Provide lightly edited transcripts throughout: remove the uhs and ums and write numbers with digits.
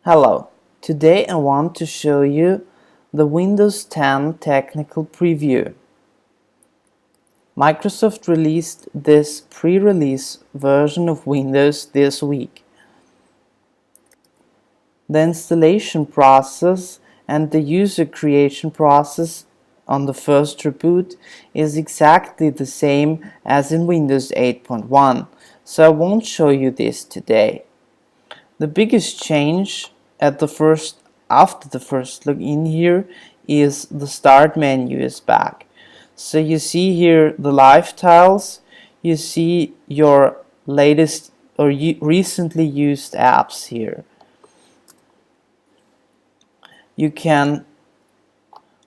Hello, today I want to show you the Windows 10 technical preview. Microsoft released this pre-release version of Windows this week. The installation process and the user creation process on the first reboot is exactly the same as in Windows 8.1, so I won't show you this today. The biggest change after the first login here is the start menu is back. So you see here the live tiles, you see your latest or recently used apps here. You can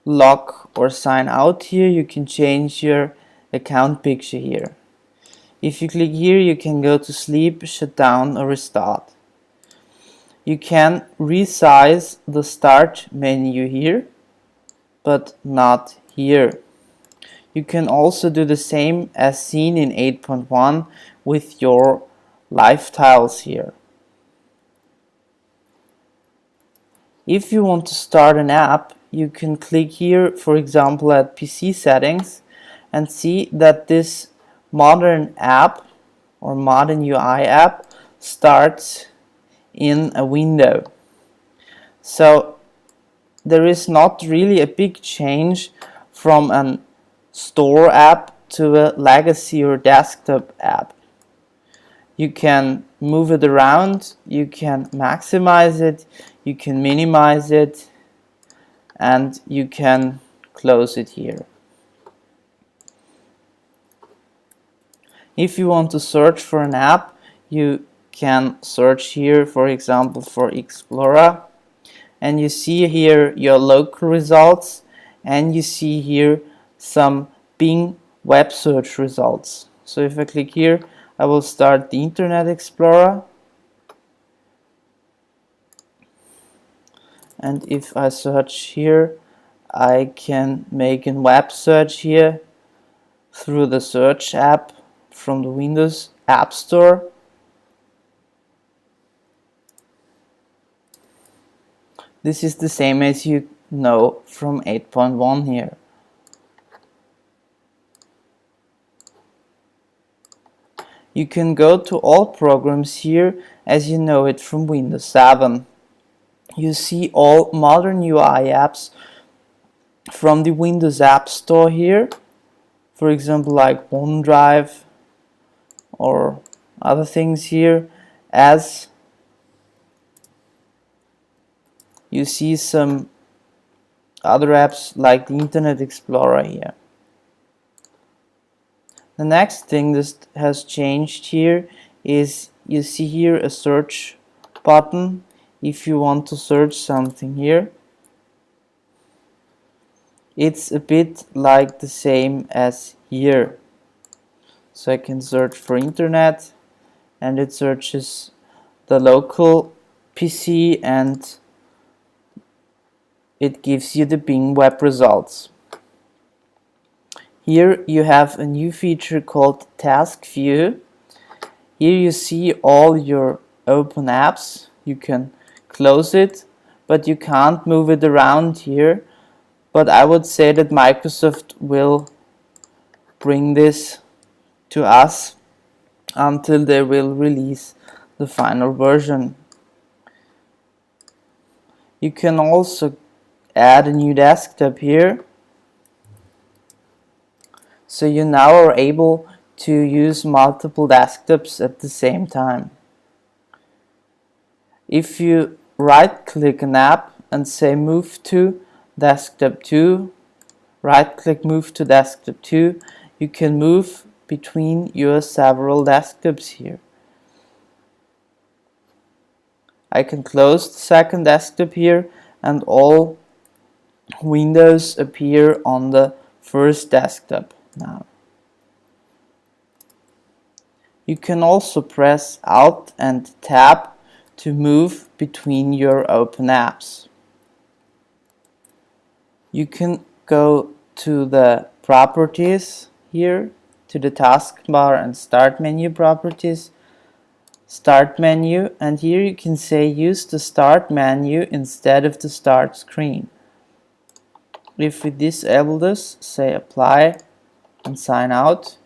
log or sign out here, you can change your account picture here. If you click here, you can go to sleep, shut down or restart. You can resize the start menu here, but not here. You can also do the same as seen in 8.1 with your live tiles here. If you want to start an app, you can click here, for example, at PC settings and see that this modern app or modern UI app starts in a window. So there is not really a big change from a store app to a legacy or desktop app. You can move it around, you can maximize it, you can minimize it, and you can close it here. If you want to search for an app, you can search here, for example, for Explorer, and you see here your local results, and you see here some Bing web search results. So if I click here, I will start the Internet Explorer, and if I search here, I can make a web search here through the search app from the Windows App Store. This is the same as you know from 8.1 here. You can go to all programs here as you know it from Windows 7. You see all modern UI apps from the Windows App Store here, for example like OneDrive or other things here, as you see some other apps like the Internet Explorer here. The next thing that has changed here is you see here a search button if you want to search something here. It's a bit like the same as here. So I can search for internet and it searches the local PC and it gives you the Bing web results. Here you have a new feature called Task View. Here you see all your open apps. You can close it, but you can't move it around here. But I would say that Microsoft will bring this to us until they will release the final version. You can also add a new desktop here. So you now are able to use multiple desktops at the same time. If you right click an app and say move to desktop 2, right click move to desktop 2, you can move between your several desktops here. I can close the second desktop here and all windows appear on the first desktop now. You can also press Alt and Tab to move between your open apps. You can go to the properties here, to the taskbar and start menu properties, Start menu, and here you can say use the start menu instead of the start screen. If we disable this, say apply and sign out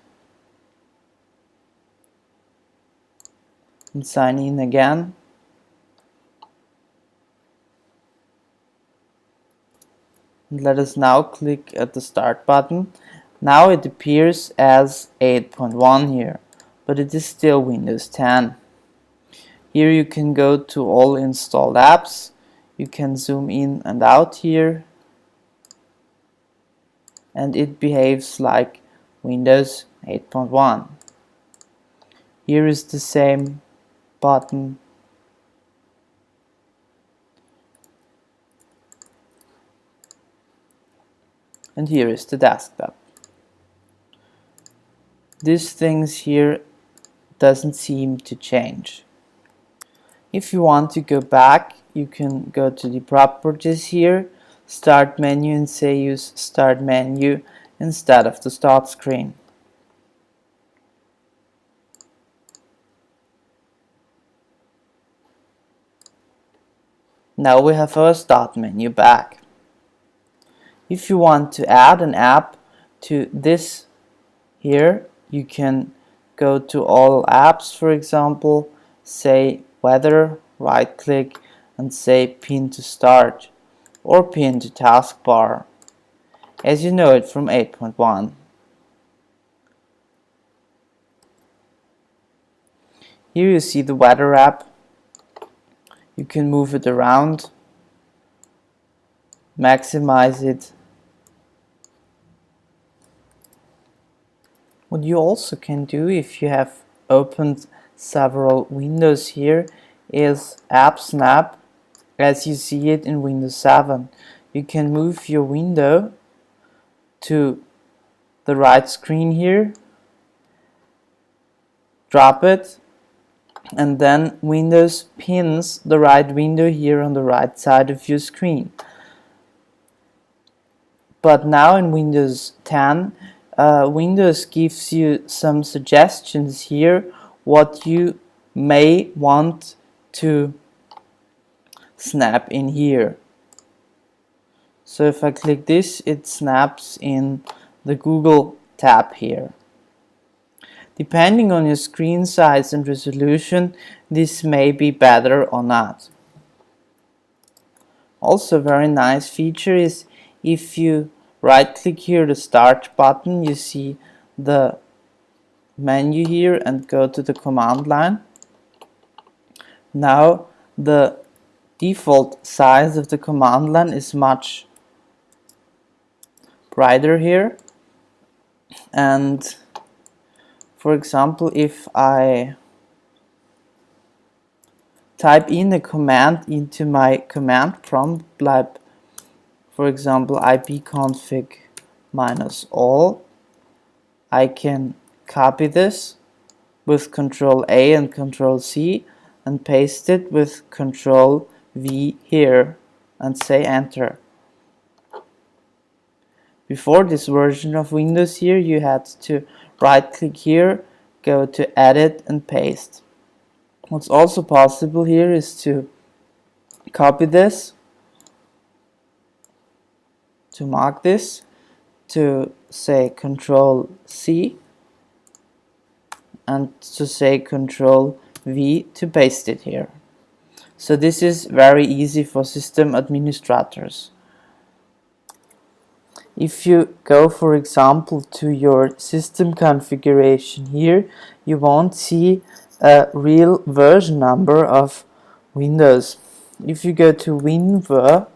and sign in again. And let us now click at the start button. Now it appears as 8.1 here, but it is still Windows 10. Here you can go to all installed apps. You can zoom in and out here, and it behaves like Windows 8.1. Here is the same button. And here is the desktop. These things here doesn't seem to change. If you want to go back, you can go to the properties here, start menu, and say use start menu instead of the start screen. Now we have our start menu back. If you want to add an app to this here, you can go to all apps, for example, say weather, right click and say pin to start or pin to taskbar, as you know it from 8.1. Here you see the weather app. You can move it around, maximize it. What you also can do if you have opened several windows here is App Snap, as you see it in Windows 7. You can move your window to the right screen here, drop it, and then Windows pins the right window here on the right side of your screen. But now in Windows 10, Windows gives you some suggestions here what you may want to snap in here. So if I click this, it snaps in the Google tab here. Depending on your screen size and resolution, this may be better or not. Also, a very nice feature is if you right click here the start button, you see the menu here and go to the command line. Now the default size of the command line is much brighter here, and for example, if I type in a command into my command prompt, like for example ipconfig -all, I can copy this with Ctrl A and Ctrl C and paste it with Ctrl V here and say enter. Before this version of Windows here, you had to right click here, go to edit and paste. What's also possible here is to copy this, to mark this, to say Ctrl C and to say Ctrl V to paste it here. So this is very easy for system administrators. If you go, for example, to your system configuration here, you won't see a real version number of Windows. If you go to WinVer,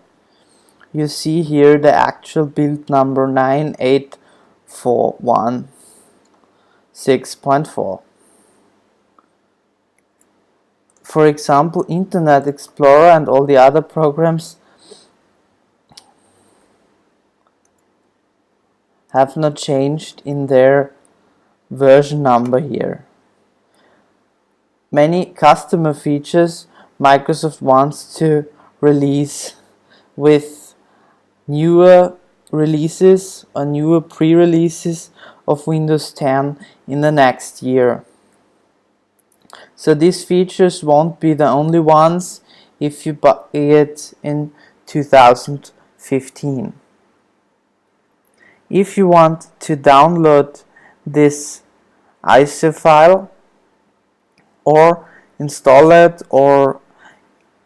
you see here the actual build number 98416.4. For example, Internet Explorer and all the other programs have not changed in their version number here. Many customer features Microsoft wants to release with newer releases or newer pre-releases of Windows 10 in the next year. So these features won't be the only ones if you buy it in 2015. If you want to download this ISO file or install it or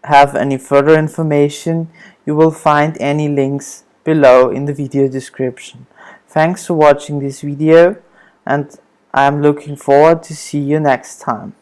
have any further information, you will find any links below in the video description. Thanks for watching this video, and I am looking forward to see you next time.